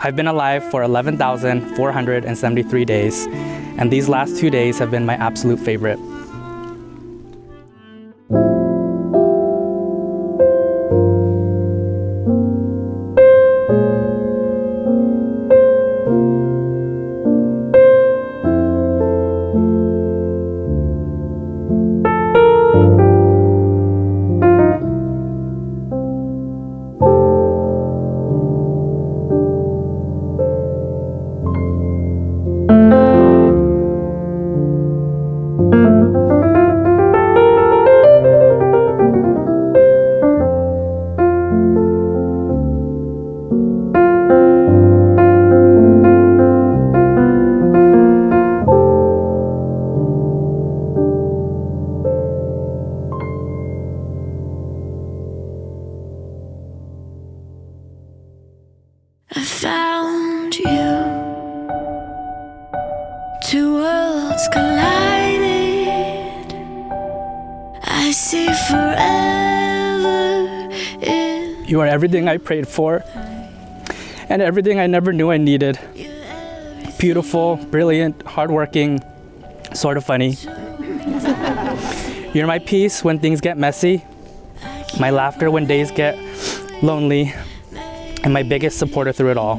I've been alive for 11,473 days, and these last 2 days have been my absolute favorite. I found you. Two worlds collided. I see forever in. You are everything I prayed for, and everything I never knew I needed. Beautiful, brilliant, hardworking, sort of funny. You're my peace when things get messy, my laughter when days get lonely, and my biggest supporter through it all.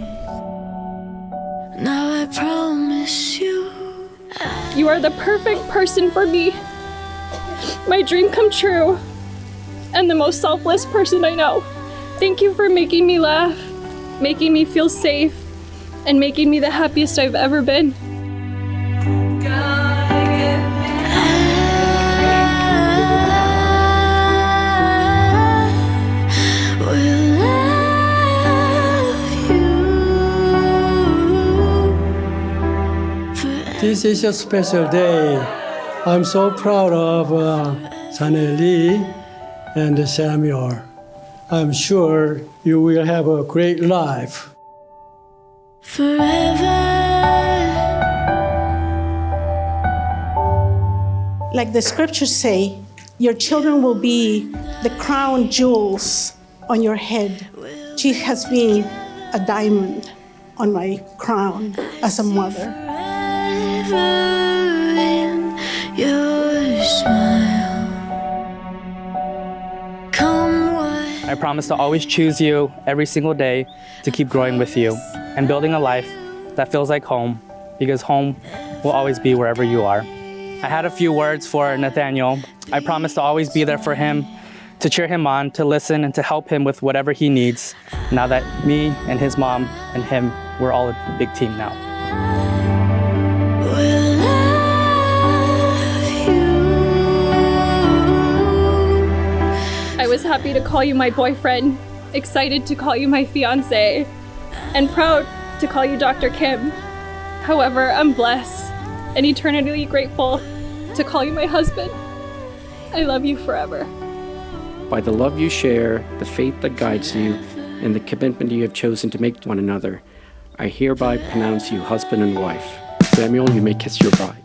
Now I promise you. You are the perfect person for me. My dream come true, and the most selfless person I know. Thank you for making me laugh, making me feel safe, and making me the happiest I've ever been. This is a special day. I'm so proud of Chanelle and Samuel. I'm sure you will have a great life. Forever. Like the scriptures say, your children will be the crown jewels on your head. She has been a diamond on my crown as a mother. In your smile. Come what I promise to always choose you every single day to keep growing with you and building a life that feels like home, because home will always be wherever you are. I had a few words for Nathanael. I promise to always be there for him, to cheer him on, to listen, and to help him with whatever he needs, now that me and his mom and him, we're all a big team now. will love you. I was happy to call you my boyfriend, excited to call you my fiance, and proud to call you Dr. Kim. However, I'm blessed and eternally grateful to call you my husband. I love you forever. By the love you share, the faith that guides you, and the commitment you have chosen to make to one another, I hereby pronounce you husband and wife. Samuel, you may kiss your bride.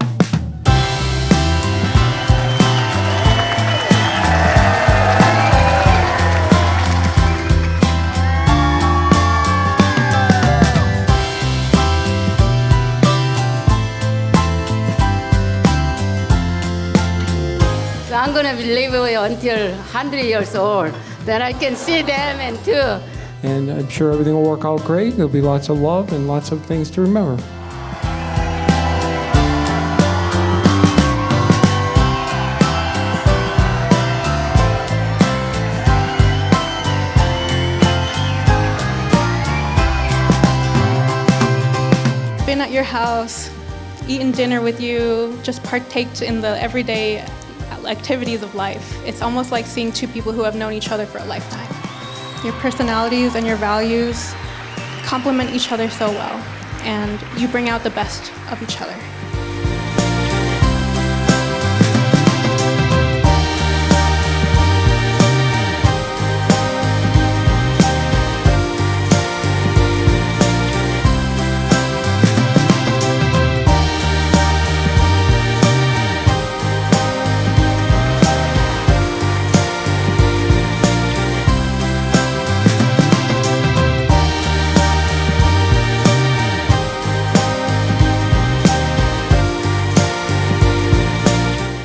So I'm going to be living until 100 years old. Then I can see them and too. And I'm sure everything will work out great. There'll be lots of love and lots of things to remember. Been at your house, eaten dinner with you, just partaked in the everyday activities of life. It's almost like seeing two people who have known each other for a lifetime. Your personalities and your values complement each other so well, and you bring out the best of each other.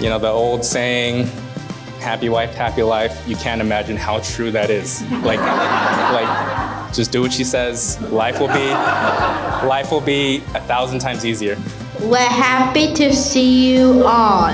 You know, the old saying, happy wife, happy life, you can't imagine how true that is. Like, just do what she says. Life will be 1,000 times easier. We're happy to see you all.